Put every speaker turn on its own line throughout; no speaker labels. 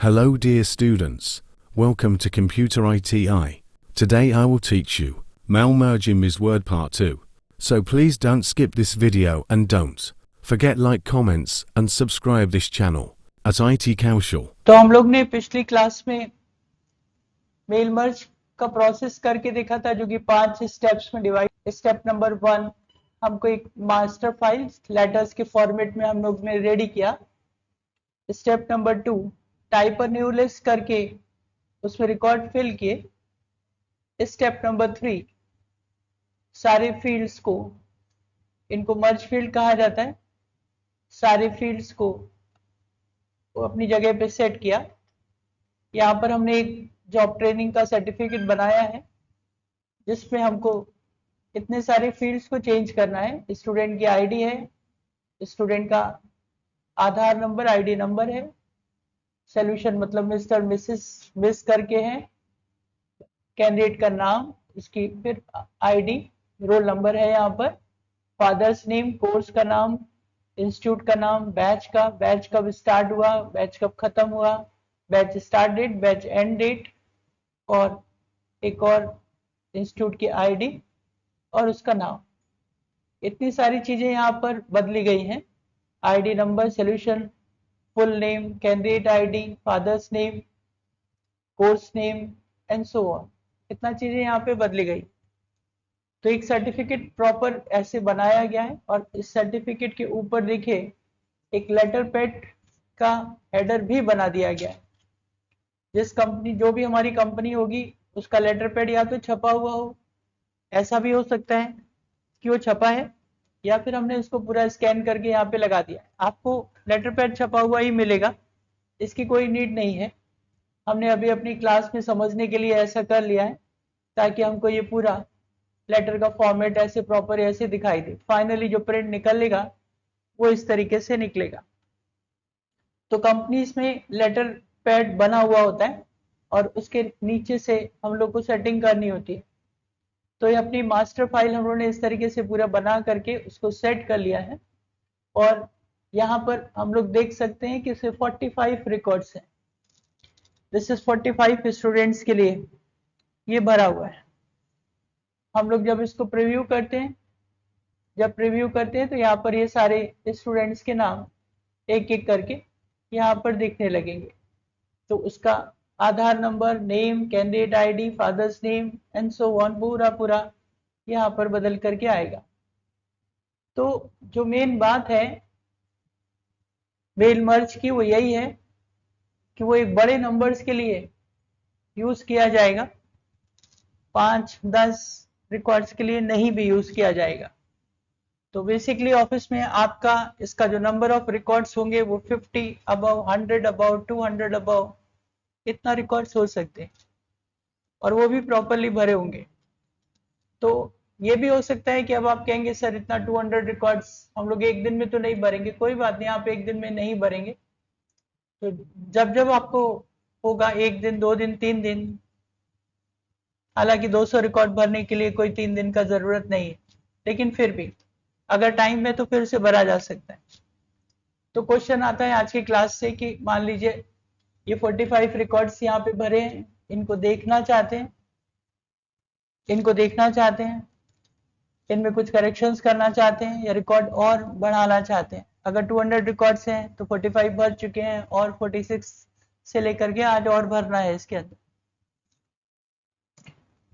Hello dear students, welcome to Computer ITI. Today I will teach you Malmerging is Word Part 2. So please don't skip this video and don't forget like, comments and subscribe this channel at IT Kaushal.
तो हम लोग ने पिछली class में mail merge का process करके देखा था, जो कि 5 स्टेप्स में डिवाइड। स्टेप नंबर 1 हमको एक मास्टर फाइल लेटर्स के फॉर्मेट में हम लोग ने रेडी किया। Step number 2 type a new list करके उसमें रिकॉर्ड फिल किए। स्टेप नंबर 3 सारे फील्ड्स को, इनको मर्ज फील्ड कहा जाता है, सारे फील्ड्स को अपनी जगह पे सेट किया। यहाँ पर हमने एक जॉब ट्रेनिंग का सर्टिफिकेट बनाया है जिसमें हमको इतने सारे फील्ड्स को चेंज करना है। स्टूडेंट की आईडी है, स्टूडेंट का आधार नंबर आईडी नंबर है, सॉल्यूशन मतलब मिस्टर मिसेस मिस करके है, कैंडिडेट का नाम, इसकी फिर आईडी, रोल नंबर है यहाँ पर, फादर्स नेम, कोर्स का नाम, इंस्टीट्यूट का नाम, बैच कब स्टार्ट हुआ, बैच कब खत्म हुआ, batch start date, batch end date, और एक और इंस्टीट्यूट की आईडी और उसका नाम। इतनी सारी चीजें यहाँ पर बदली गई हैं। ID number, solution, full name, candidate ID, father's name, course name and so on, इतना चीजें यहाँ पे बदली गई। तो एक सर्टिफिकेट प्रॉपर ऐसे बनाया गया है और इस सर्टिफिकेट के ऊपर देखिए एक लेटर पैड का हेडर भी बना दिया गया है। जिस कंपनी, जो भी हमारी कंपनी होगी उसका लेटर पैड या तो छपा हुआ हो, ऐसा भी हो सकता है कि वो छपा है, या फिर हमने उसको पूरा स्कैन करके यहाँ पे लगा दिया है। आपको लेटर पैड छपा हुआ ही मिलेगा, इसकी कोई नीड नहीं है। हमने अभी अपनी क्लास में समझने के लिए ऐसा कर लिया है ताकि हमको ये पूरा लेटर का फॉर्मेट ऐसे प्रॉपर ऐसे दिखाई दे। फाइनली जो प्रिंट निकलेगा वो इस तरीके से निकलेगा। तो कंपनीज में लेटर पैड बना हुआ होता है और उसके नीचे से हम लोग को सेटिंग करनी होती है। तो ये अपनी मास्टर फाइल हम लोगों ने इस तरीके से पूरा बना करके उसको सेट कर लिया है और यहाँ पर हम लोग देख सकते हैं कि इसमें 45 रिकॉर्ड्स हैं। दिस इज 45 स्टूडेंट्स के लिए ये भरा हुआ है। हम लोग जब इसको प्रीव्यू करते हैं, तो यहाँ पर ये सारे स्टूडेंट्स के नाम एक एक करके यहाँ पर दिखने लगेंगे। तो उसका Aadhaar number, name, candidate ID, father's name and so on पूरा यहाँ पर बदल करके आएगा। तो जो मेन बात है मेल मर्ज की वो यही है कि वो एक बड़े नंबर्स के लिए यूज किया जाएगा, 5-10 रिकॉर्ड्स के लिए नहीं भी यूज किया जाएगा। तो बेसिकली ऑफिस में आपका इसका जो नंबर ऑफ रिकॉर्ड्स होंगे वो 50 अबव, 100 अबव, 200 अबव, इतना रिकॉर्ड्स हो सकते हैं और वो भी प्रॉपरली भरे होंगे। तो ये भी हो सकता है कि अब आप कहेंगे सर इतना 200 रिकॉर्ड्स हम लोग एक दिन में तो नहीं भरेंगे। कोई बात नहीं, आप एक दिन में नहीं भरेंगे तो जब आपको होगा 1 दिन, 2 दिन, 3 दिन, हालांकि 200 रिकॉर्ड भरने के लिए कोई 3 दिन का जरूरत नहीं है, लेकिन फिर भी अगर टाइम है तो फिर से भरा जा सकता है। तो क्वेश्चन आता है आज की क्लास से कि मान लीजिए ये 45 रिकॉर्ड्स यहाँ पे भरे हैं, इनको देखना चाहते हैं, इनमें कुछ करेक्शंस करना चाहते हैं या रिकॉर्ड और बढ़ाना चाहते हैं। अगर 200 रिकॉर्ड्स हैं तो 45 भर चुके हैं और 46 से लेकर के आज और भरना है इसके अंदर।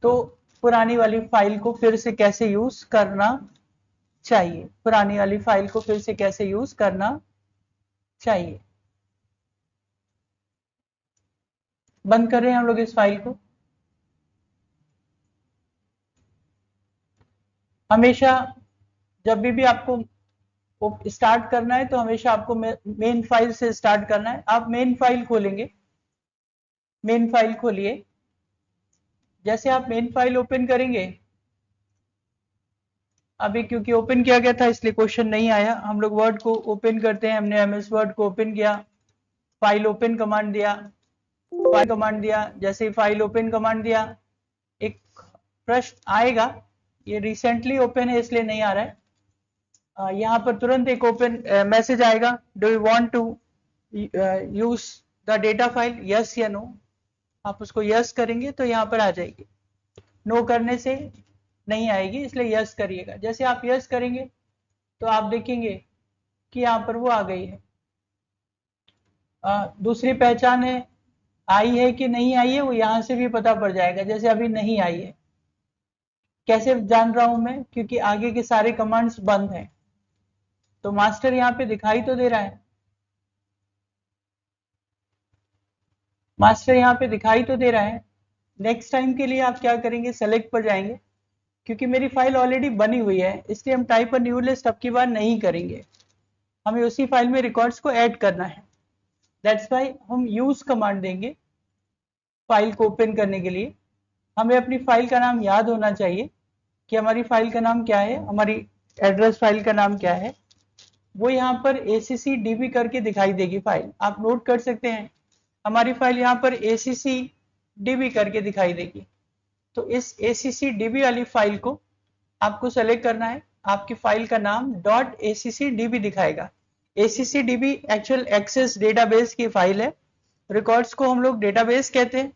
तो पुरानी वाली फाइल को फिर से कैसे यूज करना चाहिए, बंद कर रहे हैं हम लोग इस फाइल को। हमेशा जब भी आपको स्टार्ट करना है तो हमेशा आपको मेन फाइल से स्टार्ट करना है। आप मेन फाइल खोलेंगे, मेन फाइल खोलिए। जैसे आप मेन फाइल ओपन करेंगे, अभी क्योंकि ओपन किया गया था इसलिए क्वेश्चन नहीं आया। हम लोग वर्ड को ओपन करते हैं, हमने एमएस वर्ड को ओपन किया, फाइल ओपन कमांड दिया, जैसे फाइल ओपन कमांड दिया एक प्रश्न आएगा। ये रिसेंटली ओपन है इसलिए नहीं आ रहा है। यहाँ पर तुरंत एक ओपन मैसेज आएगा, do you want to use the data file, yes या नो। आप उसको यस करेंगे तो यहाँ पर आ जाएगी, नो करने से नहीं आएगी, इसलिए यस करिएगा। जैसे आप यस करेंगे तो आप देखेंगे कि यहाँ पर वो आ गई है। दूसरी पहचान है, आई है कि नहीं आई है, वो यहाँ से भी पता पड़ जाएगा। जैसे अभी नहीं आई है, कैसे जान रहा हूं मैं? क्योंकि आगे के सारे कमांड्स बंद हैं। तो मास्टर यहाँ पे दिखाई तो दे रहा है, मास्टर यहाँ पे दिखाई तो दे रहा है। नेक्स्ट टाइम के लिए आप क्या करेंगे, सेलेक्ट पर जाएंगे। क्योंकि मेरी फाइल ऑलरेडी बनी हुई है, इसलिए हम टाइप अ न्यू लिस्ट अब की बार नहीं करेंगे, हमें उसी फाइल में रिकॉर्ड्स को ऐड करना है। दैट्स वाई हम यूज कमांड देंगे फाइल को ओपन करने के लिए। हमें अपनी फाइल का नाम याद होना चाहिए कि हमारी फाइल का नाम क्या है, हमारी एड्रेस फाइल का नाम क्या है। वो यहाँ पर ACCDB करके दिखाई देगी फाइल, आप नोट कर सकते हैं। हमारी फाइल यहाँ पर ACCDB करके दिखाई देगी। तो इस ACCDB वाली फाइल को आपको सेलेक्ट करना है। आपकी फाइल का नाम .ACCDB दिखाएगा। ACCDB एक्चुअल एक्सेस डेटाबेस की फाइल है। रिकॉर्ड्स को हम लोग डेटाबेस कहते हैं,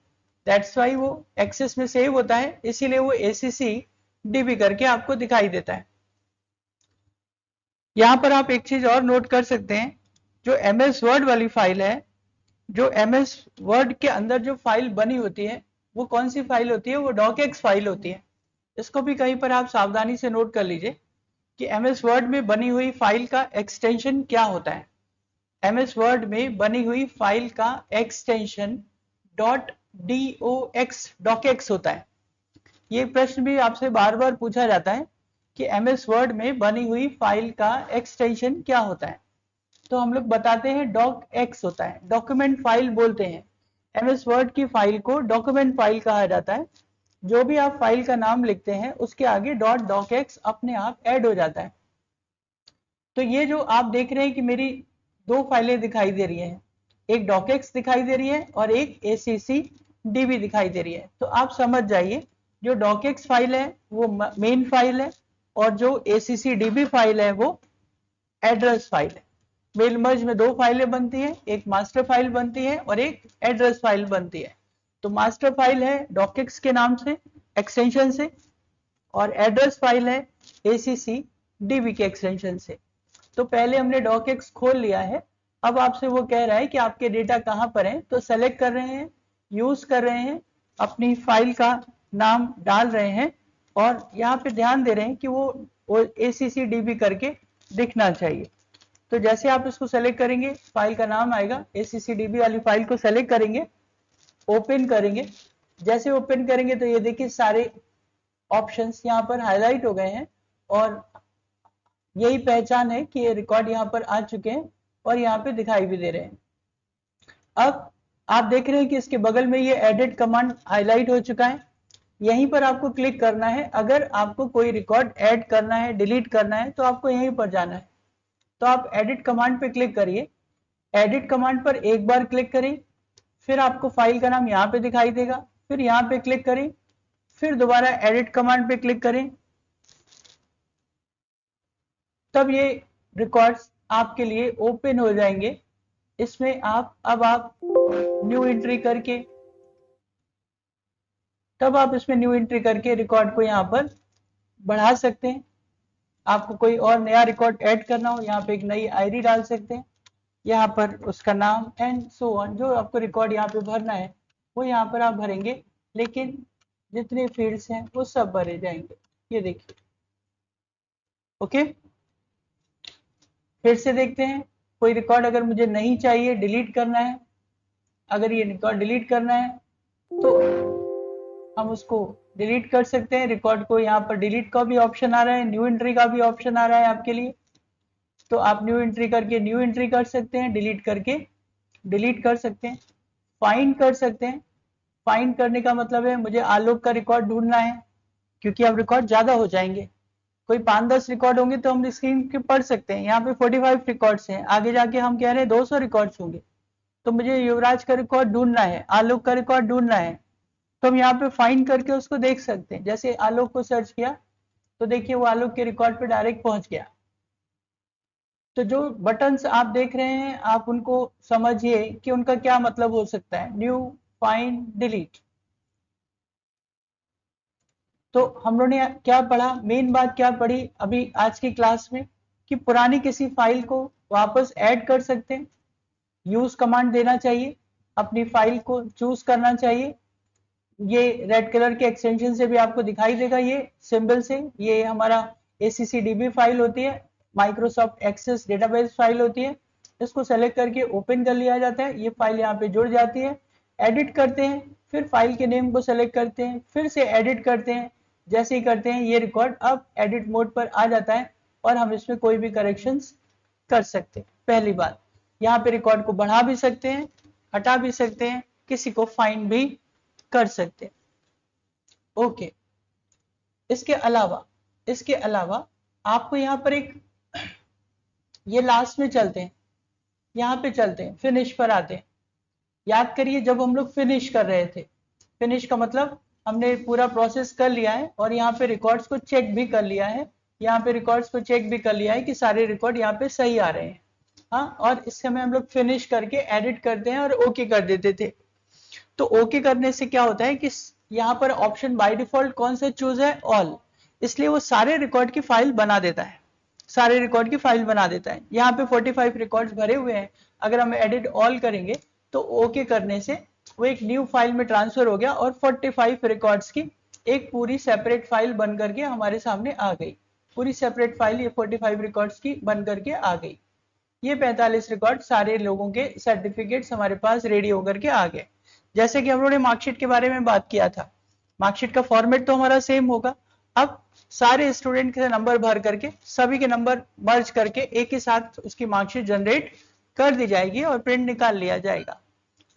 दैट्स वाई वो एक्सेस में सेव होता है, इसीलिए वो ACCDB करके आपको दिखाई देता है। यहाँ पर आप एक चीज और नोट कर सकते हैं, जो MS वर्ड वाली फाइल है, जो MS वर्ड के अंदर जो फाइल बनी होती है वो कौन सी फाइल होती है, वो docx फाइल होती है। इसको भी कहीं पर आप सावधानी से नोट कर लीजिए कि MS वर्ड में बनी हुई फाइल का एक्सटेंशन क्या होता है। MS वर्ड में बनी हुई फाइल का एक्सटेंशन .docx होता है। ये प्रश्न भी आपसे बार बार पूछा जाता है कि MS वर्ड में बनी हुई फाइल का एक्सटेंशन क्या होता है। तो हम लोग बताते हैं docx होता है, डॉक्यूमेंट फाइल बोलते हैं। MS वर्ड की फाइल को डॉक्यूमेंट फाइल कहा जाता है। जो भी आप फाइल का नाम लिखते हैं उसके आगे .docx अपने आप ऐड हो जाता है। तो ये जो आप देख रहे हैं कि मेरी दो फाइलें दिखाई दे रही हैं, एक docx दिखाई दे रही है और एक ACCDB दिखाई दे रही है। तो आप समझ जाइए, जो docx फाइल है वो मेन फाइल है और जो ACCDB फाइल है वो एड्रेस फाइल है। मेल मर्ज में दो फाइलें बनती हैं, एक मास्टर फाइल बनती है और एक एड्रेस फाइल बनती है। तो मास्टर फाइल है docx के नाम से, एक्सटेंशन से, और एड्रेस फाइल है ACCDB के एक्सटेंशन से। तो पहले हमने docx खोल लिया है, अब आपसे वो कह रहा है कि आपके डेटा कहाँ पर है। तो सेलेक्ट कर रहे हैं, यूज कर रहे हैं, अपनी फाइल का नाम डाल रहे हैं और यहाँ पे ध्यान दे रहे हैं कि वो ACCDB करके दिखना चाहिए। तो जैसे आप इसको सेलेक्ट करेंगे, फाइल का नाम आएगा, ACCDB वाली फाइल को सेलेक्ट करेंगे, ओपन करेंगे। जैसे ओपन करेंगे तो ये देखिए सारे ऑप्शंस यहाँ पर हाईलाइट हो गए हैं और यही पहचान है कि ये रिकॉर्ड यहाँ पर आ चुके हैं और यहाँ पे दिखाई भी दे रहे हैं। अब आप देख रहे हैं कि इसके बगल में ये एडिट कमांड हाईलाइट हो चुका है, यहीं पर आपको क्लिक करना है। अगर आपको कोई रिकॉर्ड ऐड करना है, डिलीट करना है, तो आपको यहीं पर जाना है। तो आप एडिट कमांड पे क्लिक करिए, एडिट कमांड पर एक बार क्लिक करें, फिर आपको फाइल का नाम यहाँ पे दिखाई देगा, फिर यहाँ पे क्लिक करें, फिर दोबारा एडिट कमांड पे क्लिक करें, तब ये रिकॉर्ड्स आपके लिए ओपन हो जाएंगे। इसमें आप न्यू एंट्री करके, तब आप इसमें न्यू एंट्री करके रिकॉर्ड को यहाँ पर बढ़ा सकते हैं। आपको कोई और नया रिकॉर्ड ऐड करना हो, यहाँ पे एक नई ID डाल सकते हैं, यहाँ पर उसका नाम एंड सो ऑन। जो आपको रिकॉर्ड यहाँ पे भरना है वो यहाँ पर आप भरेंगे, लेकिन जितने फील्ड्स हैं वो सब भरे जाएंगे। ये देखिए, ओके। फिर से देखते हैं, कोई रिकॉर्ड अगर मुझे नहीं चाहिए, डिलीट करना है, अगर ये रिकॉर्ड डिलीट करना है तो हम उसको डिलीट कर सकते हैं। रिकॉर्ड को यहाँ पर डिलीट का भी ऑप्शन आ रहा है, न्यू एंट्री का भी ऑप्शन आ रहा है आपके लिए। तो आप न्यू एंट्री करके न्यू एंट्री कर सकते हैं, डिलीट करके डिलीट कर सकते हैं, फाइंड कर सकते हैं। फाइंड करने का मतलब है मुझे आलोक का रिकॉर्ड ढूंढना है, क्योंकि अब रिकॉर्ड ज्यादा हो जाएंगे। कोई 5-10 रिकॉर्ड होंगे तो हम स्क्रीन पे पढ़ सकते हैं। यहाँ पे 45 रिकॉर्ड्स हैं, आगे जाके हम कह रहे हैं 200 रिकॉर्ड्स होंगे। तो मुझे युवराज का रिकॉर्ड ढूंढना है, आलोक का रिकॉर्ड ढूंढना है, तो हम यहाँ पे फाइंड करके उसको देख सकते हैं। जैसे आलोक को सर्च किया तो देखिए वो आलोक के रिकॉर्ड पे डायरेक्ट पहुंच गया। तो जो बटन्स आप देख रहे हैं आप उनको समझिए कि उनका क्या मतलब हो सकता है। New, find, delete. तो हम लोगों ने क्या पढ़ा, मेन बात क्या पढ़ी अभी आज की क्लास में, कि पुरानी किसी फाइल को वापस ऐड कर सकते हैं, यूज कमांड देना चाहिए, अपनी फाइल को चूज करना चाहिए। ये रेड कलर के एक्सटेंशन से भी आपको दिखाई देगा, ये सिंबल से, ये हमारा ACCDB फाइल होती है, माइक्रोसॉफ्ट एक्सेस डेटाबेस फाइल होती है। इसको सेलेक्ट करके ओपन कर लिया जाता है, ये फाइल यहाँ पे जुड़ जाती है। एडिट करते हैं, फिर फाइल के नेम को सेलेक्ट करते हैं, फिर से एडिट करते हैं। जैसे ही करते हैं ये रिकॉर्ड अब एडिट मोड पर आ जाता है और हम इसमें कोई भी करेक्शंस कर सकते हैं। पहली बात, यहाँ पे रिकॉर्ड को बढ़ा भी सकते हैं, हटा भी सकते हैं, किसी को फाइन भी कर सकते हैं। ओके, इसके अलावा आपको यहाँ पर एक, ये लास्ट में चलते हैं, यहाँ पे चलते हैं, फिनिश पर आते हैं। याद करिए जब हम लोग फिनिश कर रहे थे, फिनिश का मतलब हमने पूरा प्रोसेस कर लिया है और यहाँ पे रिकॉर्ड्स को चेक भी कर लिया है, यहाँ पे रिकॉर्ड्स को चेक भी कर लिया है कि सारे रिकॉर्ड यहाँ पे सही आ रहे हैं। हाँ, और इस समय हम लोग फिनिश करके एडिट करते हैं और ओके कर देते थे। तो ओके करने से क्या होता है कि यहाँ पर ऑप्शन बाय डिफॉल्ट कौन सा चूज है, ऑल, इसलिए वो सारे रिकॉर्ड की फाइल बना देता है, सारे रिकॉर्ड की फाइल बना देता है। यहाँ पे 45 रिकॉर्ड्स भरे हुए हैं, अगर हम एडिट ऑल करेंगे तो ओके करने से वो एक न्यू फाइल में ट्रांसफर हो गया और 45 रिकॉर्ड्स की एक पूरी सेपरेट फाइल बन करके हमारे सामने आ गई। पूरी सेपरेट फाइल ये 45 रिकॉर्ड्स की बन करके आ गई। ये 45 रिकॉर्ड सारे लोगों के सर्टिफिकेट्स हमारे पास रेडी होकर के आ गए। जैसे कि हम लोगों ने मार्कशीट के बारे में बात किया था, मार्कशीट का फॉर्मेट तो हमारा सेम होगा। अब सारे स्टूडेंट के नंबर भर करके सभी के नंबर मर्ज करके एक ही साथ उसकी मार्कशीट जनरेट कर दी जाएगी और प्रिंट निकाल लिया जाएगा।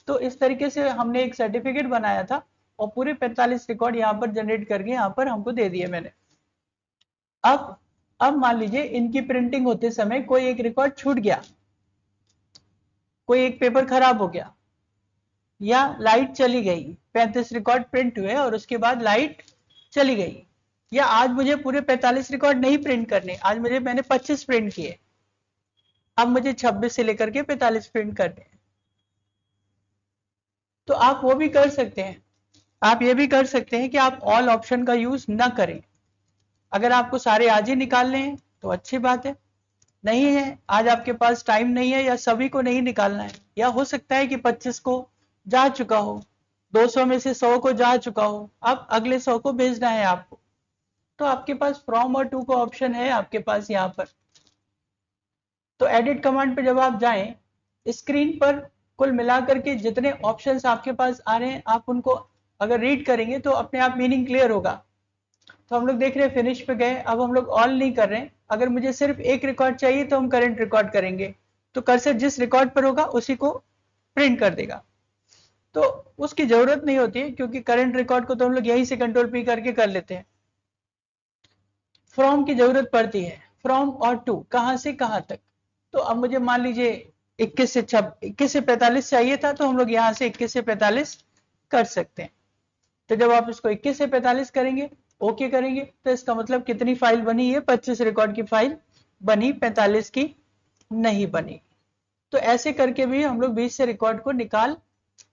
तो इस तरीके से हमने एक सर्टिफिकेट बनाया था और पूरे 45 रिकॉर्ड यहाँ पर जनरेट करके यहाँ पर हमको दे दिए मैंने। अब मान लीजिए इनकी प्रिंटिंग होते समय कोई एक रिकॉर्ड छूट गया, कोई एक पेपर खराब हो गया, या लाइट चली गई, 35 रिकॉर्ड प्रिंट हुए और उसके बाद लाइट चली गई, या आज मुझे पूरे 45 रिकॉर्ड नहीं प्रिंट करने, आज मैंने 25 प्रिंट किए, अब मुझे 26 से लेकर के 45 प्रिंट करने, तो आप वो भी कर सकते हैं। आप ये भी कर सकते हैं कि आप ऑल ऑप्शन का यूज ना करें। अगर आपको सारे आज ही निकालने हैं तो अच्छी बात है, नहीं है आज आपके पास टाइम नहीं है या सभी को नहीं निकालना है, या हो सकता है कि 25 को जा चुका हो, 200 में से 100 को जा चुका हो, अब अगले 100 को भेजना है आपको, तो आपके पास फ्रॉम और टू का ऑप्शन है आपके पास यहाँ पर। तो एडिट कमांड पे जब आप जाएं, स्क्रीन पर कुल मिलाकर के जितने ऑप्शंस आपके पास आ रहे हैं आप उनको अगर रीड करेंगे तो अपने आप मीनिंग क्लियर होगा। तो हम लोग देख रहे हैं फिनिश पे गए, अब हम लोग ऑल नहीं कर रहे हैं। अगर मुझे सिर्फ एक रिकॉर्ड चाहिए तो हम करंट रिकॉर्ड करेंगे, तो कर्सर जिस रिकॉर्ड पर होगा उसी को प्रिंट कर देगा, तो उसकी जरूरत नहीं होती है क्योंकि करंट रिकॉर्ड को तो हम लोग यहीं से कंट्रोल पी करके कर लेते हैं। फ्रॉम की जरूरत पड़ती है, फ्रॉम और टू, कहां से कहां तक। तो अब मुझे मान लीजिए 21 से 45 चाहिए था, तो हम लोग यहाँ से 21 से 45 कर सकते हैं। तो जब आप इसको 21 से 45 करेंगे, ओके करेंगे, तो इसका मतलब कितनी फाइल बनी है, 25 रिकॉर्ड की फाइल बनी, 45 की नहीं बनी। तो ऐसे करके भी हम लोग 20 से रिकॉर्ड को निकाल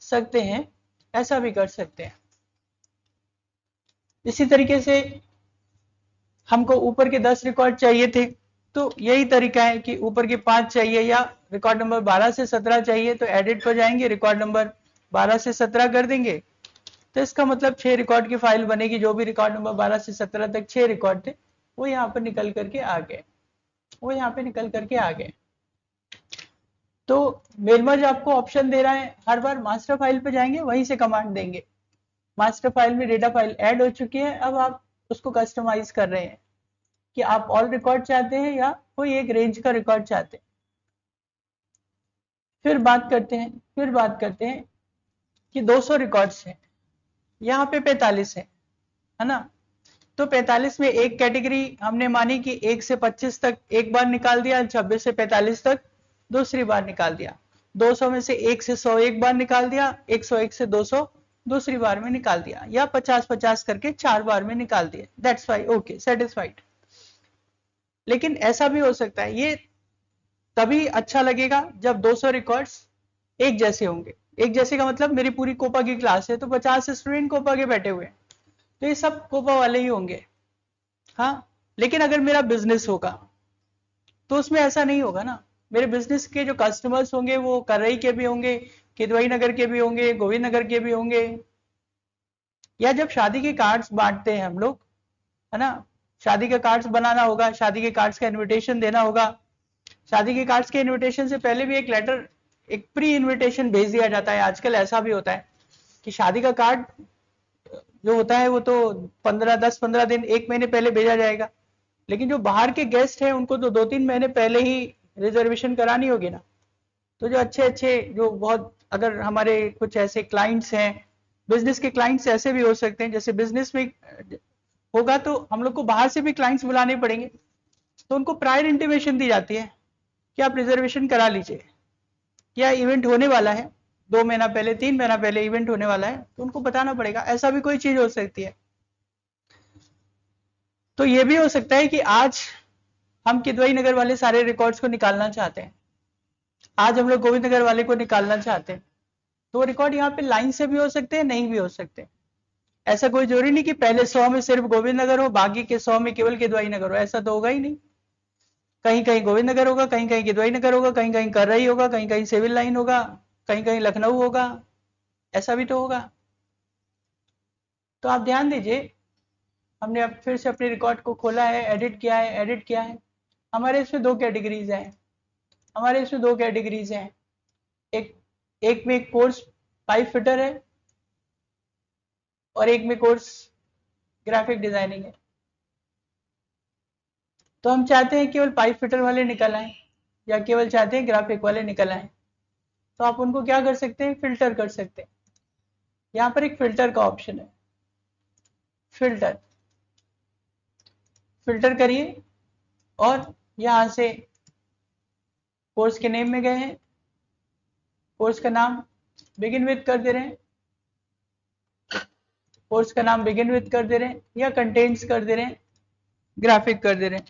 सकते हैं, ऐसा भी कर सकते हैं। इसी तरीके से हमको ऊपर के 10 रिकॉर्ड चाहिए थे, तो यही तरीका है कि ऊपर के 5 चाहिए या रिकॉर्ड नंबर 12 से 17 चाहिए, तो एडिट पर जाएंगे, रिकॉर्ड नंबर 12 से 17 कर देंगे, तो इसका मतलब 6 रिकॉर्ड की फाइल बनेगी। जो भी रिकॉर्ड नंबर 12 से 17 तक 6 रिकॉर्ड थे वो यहाँ पर निकल करके आ गए, वो यहाँ पे निकल करके आ गए। तो मेल मर्ज आपको ऑप्शन दे रहा है, हर बार मास्टर फाइल पे जाएंगे वहीं से कमांड देंगे। मास्टर फाइल में डेटा फाइल ऐड हो चुकी है, अब आप उसको कस्टमाइज कर रहे हैं कि आप ऑल रिकॉर्ड चाहते हैं या कोई एक रेंज का रिकॉर्ड चाहते हैं। फिर बात करते हैं कि 200 रिकॉर्ड्स हैं, यहाँ पे 45 है ना। तो 45 में एक कैटेगरी हमने मानी कि 1 से 25 तक एक बार निकाल दिया, 26 से 45 तक दूसरी बार निकाल दिया, 200 में से 1 से 100 एक बार निकाल दिया, 101 से 200 दूसरी बार में निकाल दिया, या 50-50 करके 4 बार में निकाल दिया। That's why okay, satisfied. लेकिन ऐसा भी हो सकता है, ये तभी अच्छा लगेगा जब 200 रिकॉर्ड्स एक जैसे होंगे। एक जैसे का मतलब मेरी पूरी कोपा की क्लास है तो 50 स्टूडेंट कोपा के बैठे हुए हैं, तो ये सब कोपा वाले ही होंगे। हाँ, लेकिन अगर मेरा बिजनेस होगा तो उसमें ऐसा नहीं होगा ना। मेरे बिजनेस के जो कस्टमर्स होंगे वो करई के भी होंगे, किदवई नगर के भी होंगे, गोविंद नगर के भी होंगे। या जब शादी के कार्ड्स बांटते हैं हम लोग, है ना, शादी के कार्ड्स बनाना होगा, शादी के कार्ड्स का इनविटेशन देना होगा। शादी के कार्ड्स के इनविटेशन से पहले भी एक लेटर, एक प्री इनविटेशन भेज दिया जाता है। आजकल ऐसा भी होता है कि शादी का कार्ड जो होता है वो तो 10-15 दिन, 1 महीने पहले भेजा जाएगा, लेकिन जो बाहर के गेस्ट हैं उनको तो 2-3 महीने पहले ही रिजर्वेशन करानी होगी ना। तो जो अच्छे अच्छे, जो बहुत, अगर हमारे कुछ ऐसे क्लाइंट्स हैं, बिजनेस के क्लाइंट्स ऐसे भी हो सकते हैं, जैसे बिजनेस में होगा तो हम लोग को बाहर से भी क्लाइंट्स बुलाने पड़ेंगे, तो उनको प्रायर इंटीमेशन दी जाती है कि आप रिजर्वेशन करा लीजिए, क्या इवेंट होने वाला है, 2 महीना पहले, 3 महीना पहले इवेंट होने वाला है, तो उनको बताना पड़ेगा। ऐसा भी कोई चीज हो सकती है। तो ये भी हो सकता है कि आज हम किदवई नगर वाले सारे रिकॉर्ड्स को निकालना चाहते हैं, आज हम लोग गोविंद नगर वाले को निकालना चाहते हैं, तो रिकॉर्ड यहाँ पे लाइन से भी हो सकते हैं, नहीं भी हो सकते। ऐसा कोई जरूरी नहीं कि पहले 100 में सिर्फ गोविंद नगर हो, बाकी के 100 में केवल किदवई नगर हो, ऐसा तो होगा ही नहीं। कहीं कहीं गोविंद नगर होगा, कहीं कहीं किदवई नगर होगा, कहीं कहीं करई होगा, कहीं कहीं सिविल लाइन होगा, कहीं कहीं लखनऊ होगा, ऐसा भी तो होगा। तो आप ध्यान दीजिए, हमने अब फिर से अपने रिकॉर्ड को खोला है, एडिट किया है, एडिट किया है। हमारे इसमें 2 कैटेगरीज हैं, हमारे इसमें 2 कैटेगरीज हैं। एक में कोर्स पाइप फिटर है और एक में कोर्स ग्राफिक डिजाइनिंग है। तो हम चाहते हैं केवल पाइप फिटर वाले निकल आए या केवल चाहते हैं ग्राफिक वाले निकल आए, तो आप उनको क्या कर सकते हैं, फिल्टर कर सकते हैं। यहाँ पर एक फिल्टर का ऑप्शन है, फिल्टर, फिल्टर करिए और यहां से कोर्स के नेम में गए हैं, कोर्स का नाम बिगिन विद कर दे रहे हैं, कोर्स का नाम बिगिन विद कर दे रहे हैं, या कंटेंट्स कर दे रहे हैं, ग्राफिक कर दे रहे हैं।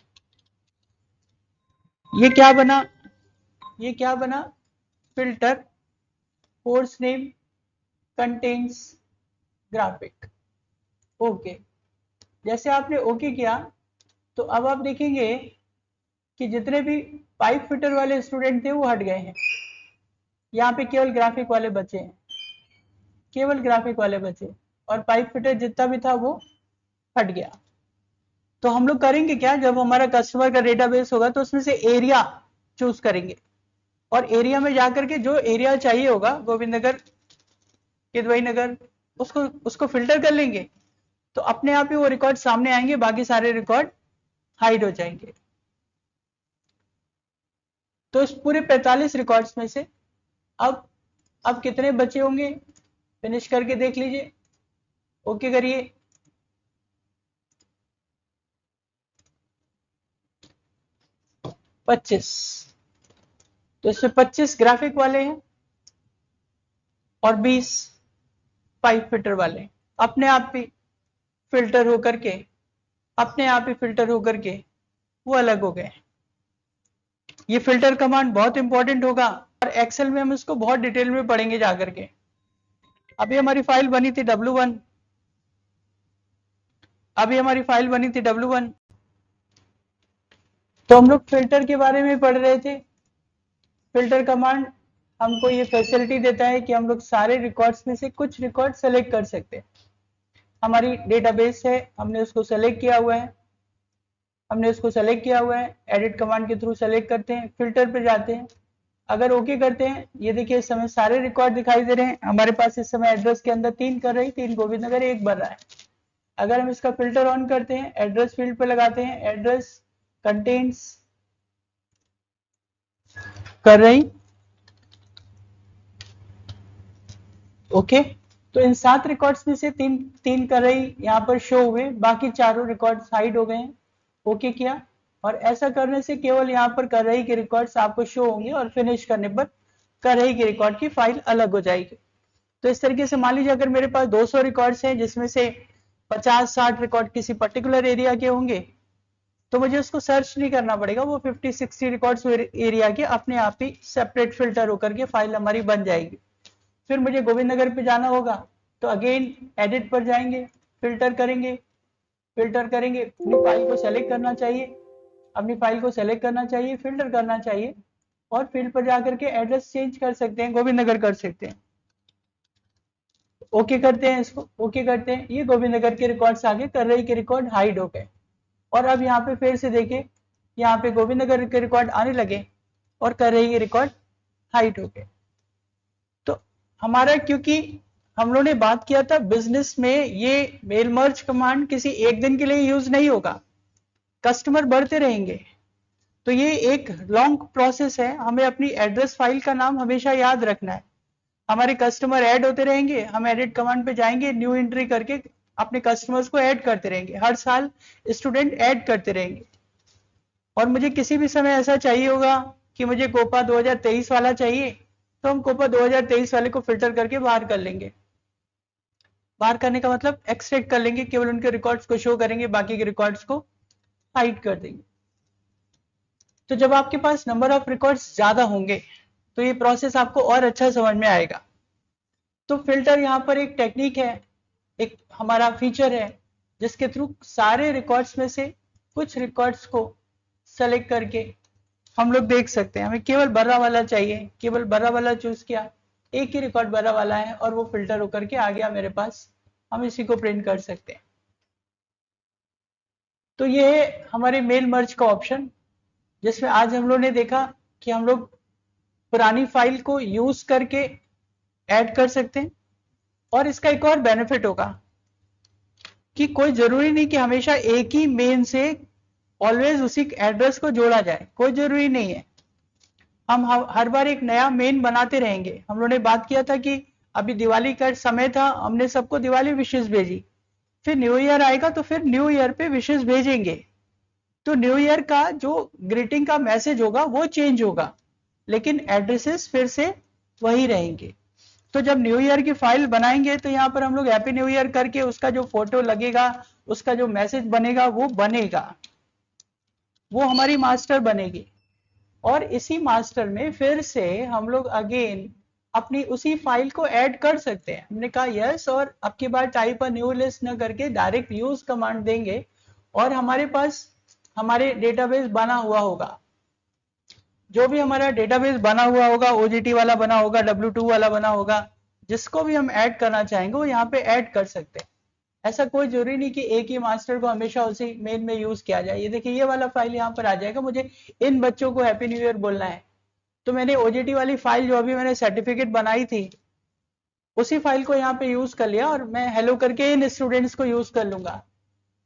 ये क्या बना, ये क्या बना, filter course name contents graphic. Okay, जैसे आपने ओके किया तो अब आप देखेंगे कि जितने भी पाइप फिटर वाले स्टूडेंट थे वो हट गए हैं, यहाँ पे केवल ग्राफिक वाले बचे हैं, केवल ग्राफिक वाले बचे, और पाइप फिटर जितना भी था वो हट गया। तो हम लोग करेंगे क्या, जब हमारा कस्टमर का डेटाबेस होगा तो उसमें से एरिया चूज करेंगे, और एरिया में जाकर के जो एरिया चाहिए होगा, गोविंद नगर, किदवई नगर, उसको फिल्टर कर लेंगे, तो अपने आप ही वो रिकॉर्ड सामने आएंगे, बाकी सारे रिकॉर्ड हाइड हो जाएंगे। तो इस पूरे 45 रिकॉर्ड्स में से अब कितने बचे होंगे, फिनिश करके देख लीजिए, ओके करिए। पच्चीस, तो इसमें 25 ग्राफिक वाले हैं और 20 पाइप फिटर वाले, अपने आप ही फिल्टर होकर के, अपने आप ही फिल्टर होकर के वो अलग हो गए। ये फिल्टर कमांड बहुत इंपॉर्टेंट होगा और एक्सेल में हम इसको बहुत डिटेल में पढ़ेंगे जाकर के। अभी हमारी फाइल बनी थी W1, अभी हमारी फाइल बनी थी W1, तो हम लोग फिल्टर के बारे में पढ़ रहे थे। फिल्टर कमांड हमको ये फैसिलिटी देता है कि हम लोग सारे रिकॉर्ड्स में से कुछ रिकॉर्ड सेलेक्ट कर सकते हैं। हमारी डेटाबेस है, हमने उसको सेलेक्ट किया हुआ है, हमने उसको सेलेक्ट किया हुआ है, एडिट कमांड के थ्रू सेलेक्ट करते हैं, फिल्टर पे जाते हैं, अगर ओके करते हैं, ये देखिए इस समय सारे रिकॉर्ड दिखाई दे रहे हैं हमारे पास। इस समय एड्रेस के अंदर 3 कर रही, 3 गोविंद नगर, 1 बन रहा है। अगर हम इसका फिल्टर ऑन करते हैं, एड्रेस फील्ड पे लगाते हैं, एड्रेस कंटेन्स कर रही, ओके, तो इन 7 रिकॉर्ड्स में से 3 कर रही यहाँ पर शो हुए, बाकी चारों रिकॉर्ड्स हाइड हो गए हैं। ओके किया, और ऐसा करने से केवल यहाँ पर कर रही के रिकॉर्ड्स आपको शो होंगे और फिनिश करने पर कर रही के रिकॉर्ड की फाइल अलग हो जाएगी। तो इस तरीके से मान लीजिए अगर मेरे पास 200 रिकॉर्ड्स हैं जिसमें से 50-60 रिकॉर्ड किसी पर्टिकुलर एरिया के होंगे, तो मुझे उसको सर्च नहीं करना पड़ेगा, वो 50-60 रिकॉर्ड्स एरिया के अपने आप ही सेपरेट फिल्टर होकर के फाइल हमारी बन जाएगी। फिर मुझे गोविंद नगर पे जाना होगा तो अगेन एडिट पर जाएंगे, फिल्टर करेंगे, अपनी फाइल को सेलेक्ट करना चाहिए, फिल्टर करना चाहिए और फील्ड पर जाकर के एड्रेस चेंज कर सकते हैं, गोविंद नगर कर सकते हैं। ओके करते हैं, इसको ओके करते हैं, ये गोविंद नगर के रिकॉर्ड्स आगे कर रही के रिकॉर्ड हाइड हो गए। और अब यहाँ पे फिर से देखें, यहाँ पे गोविंद नगर के रिकॉर्ड आने लगे और कर रही के रिकॉर्ड हाइड हो गए। तो हमारा, क्योंकि हम लोगों ने बात किया था बिजनेस में ये मेल मर्ज कमांड किसी एक दिन के लिए यूज नहीं होगा, कस्टमर बढ़ते रहेंगे, तो ये एक लॉन्ग प्रोसेस है। हमें अपनी एड्रेस फाइल का नाम हमेशा याद रखना है। हमारे कस्टमर ऐड होते रहेंगे, हम एडिट कमांड पे जाएंगे, न्यू एंट्री करके अपने कस्टमर्स को ऐड करते रहेंगे, हर साल स्टूडेंट ऐड करते रहेंगे। और मुझे किसी भी समय ऐसा चाहिए होगा कि मुझे कोपा 2023 वाला चाहिए, तो हम कोपा 2023 वाले को फिल्टर करके बाहर कर लेंगे। बाहर करने का मतलब एक्सट्रैक्ट कर लेंगे, केवल उनके रिकॉर्ड्स को शो करेंगे, बाकी के रिकॉर्ड्स को हाइड कर देंगे। तो जब आपके पास नंबर ऑफ रिकॉर्ड्स ज्यादा होंगे तो ये प्रोसेस आपको और अच्छा समझ में आएगा। तो फिल्टर यहाँ पर एक टेक्निक है, एक हमारा फीचर है, जिसके थ्रू सारे रिकॉर्ड्स में से कुछ रिकॉर्ड्स को सेलेक्ट करके हम लोग देख सकते हैं। हमें केवल बड़ा वाला चाहिए, केवल बड़ा वाला चूज किया, एक ही रिकॉर्ड बड़ा वाला है और वो फिल्टर होकर के आ गया मेरे पास, हम इसी को प्रिंट कर सकते हैं। तो ये है हमारे मेल मर्ज का ऑप्शन, जिसमें आज हम लोग ने देखा कि हम लोग पुरानी फाइल को यूज करके ऐड कर सकते हैं। और इसका एक और बेनिफिट होगा कि कोई जरूरी नहीं कि हमेशा एक ही मेन से ऑलवेज उसी एड्रेस को जोड़ा जाए, कोई जरूरी नहीं है। हम हर बार एक नया मेन बनाते रहेंगे। हम लोगों ने बात किया था कि अभी दिवाली का समय था, हमने सबको दिवाली विशेष भेजी, फिर न्यू ईयर आएगा तो फिर न्यू ईयर पे विशेष भेजेंगे, तो न्यू ईयर का जो ग्रीटिंग का मैसेज होगा वो चेंज होगा, लेकिन एड्रेसेस फिर से वही रहेंगे। तो जब न्यू ईयर की फाइल बनाएंगे तो यहाँ पर हम लोग हैप्पी न्यू ईयर करके उसका जो फोटो लगेगा, उसका जो मैसेज बनेगा वो बनेगा, वो हमारी मास्टर बनेगी। और इसी मास्टर में फिर से हम लोग अगेन अपनी उसी फाइल को ऐड कर सकते हैं। हमने कहा यस, और अब की बार टाइप अ न्यू लिस्ट न करके डायरेक्ट यूज कमांड देंगे और हमारे पास हमारे डेटाबेस बना हुआ होगा। जो भी हमारा डेटाबेस बना हुआ होगा, ओजीटी वाला बना होगा, W2 वाला बना होगा, जिसको भी हम ऐड करना चाहेंगे वो यहाँ पे ऐड कर सकते हैं। ऐसा कोई जरूरी नहीं कि एक ही मास्टर को हमेशा उसी मेन में यूज किया जाए। ये देखिए, ये वाला फाइल यहाँ पर आ जाएगा, मुझे इन बच्चों को हैप्पी न्यू ईयर बोलना है, तो मैंने ओजीटी वाली फाइल जो अभी मैंने सर्टिफिकेट बनाई थी उसी फाइल को यहाँ पे यूज कर लिया और मैं हेलो करके इन स्टूडेंट्स को यूज कर लूंगा,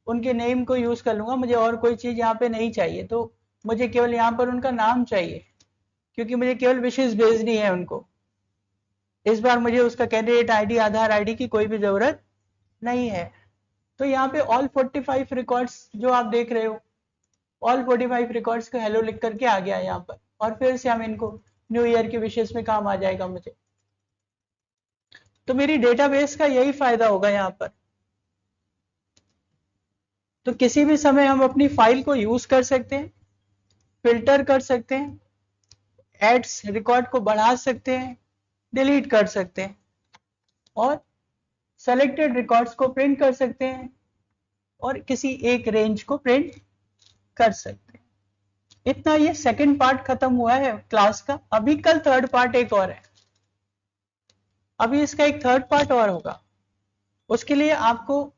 उनके नेम को यूज कर लूंगा। मुझे और कोई चीज यहाँ पे नहीं चाहिए, तो मुझे केवल यहाँ पर उनका नाम चाहिए, क्योंकि मुझे केवल विशेष भेजनी है उनको। इस बार मुझे उसका कैंडिडेट आईडी, आधार आईडी की कोई भी जरूरत नहीं है। तो यहाँ पे ऑल 45 रिकॉर्ड्स जो आप देख रहे हो, ऑल 45 रिकॉर्ड्स को हेलो लिख करके आ गया यहाँ पर, और फिर से हम इनको न्यू ईयर के विशेष में काम आ जाएगा मुझे। तो मेरी डेटाबेस का यही फायदा होगा यहाँ पर। तो किसी भी समय हम अपनी फाइल को यूज कर सकते हैं, फिल्टर कर सकते हैं, एड्स रिकॉर्ड को बढ़ा सकते हैं, डिलीट कर सकते हैं, और सेलेक्टेड रिकॉर्ड्स को प्रिंट कर सकते हैं और किसी एक रेंज को प्रिंट कर सकते हैं। इतना ये सेकंड पार्ट खत्म हुआ है क्लास का। अभी कल थर्ड पार्ट एक और है, अभी इसका एक थर्ड पार्ट और होगा। उसके लिए आपको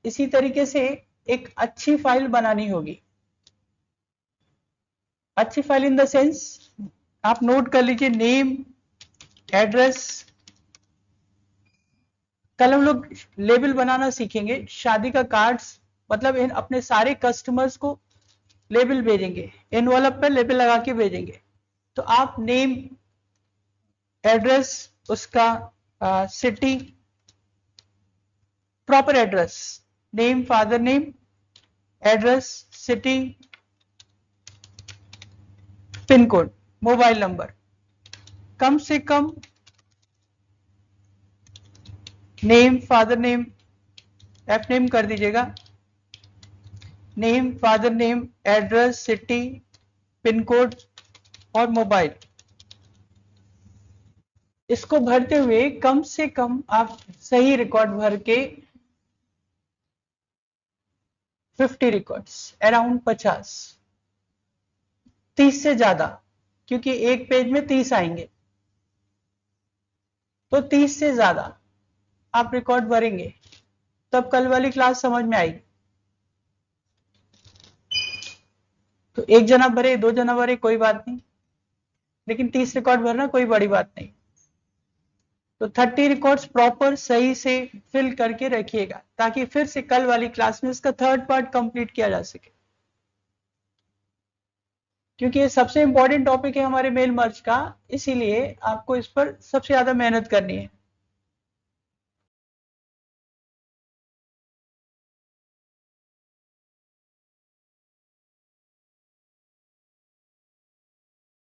इसी तरीके से एक अच्छी फाइल बनानी होगी। अच्छी फाइल इन द सेंस, आप नोट कर लीजिए, नेम, एड्रेस। कल हम लोग लेबल बनाना सीखेंगे, शादी का कार्ड्स, मतलब इन अपने सारे कस्टमर्स को लेबल भेजेंगे, एनवलप पर लेबल लगा के भेजेंगे। तो आप नेम, एड्रेस, उसका city, proper address, name, father name, address, city, pin code, mobile number, कम से कम name, father name, F name कर दीजिएगा, name, father name, address, city, pin code और मोबाइल। इसको भरते हुए कम से कम आप सही रिकॉर्ड भर के 50 रिकॉर्ड्स, अराउंड 50, 30 से ज्यादा, क्योंकि एक पेज में 30 आएंगे, तो 30 से ज्यादा आप रिकॉर्ड भरेंगे, तब कल वाली क्लास समझ में आएगी। तो एक जना भरे, 2 जना भरे, कोई बात नहीं, लेकिन 30 रिकॉर्ड भरना कोई बड़ी बात नहीं। तो 30 रिकॉर्ड्स प्रॉपर सही से फिल करके रखिएगा, ताकि फिर से कल वाली क्लास में इसका थर्ड पार्ट कंप्लीट किया जा सके, क्योंकि ये सबसे इंपॉर्टेंट टॉपिक है हमारे मेल मर्ज का, इसीलिए आपको इस पर सबसे ज्यादा मेहनत करनी है।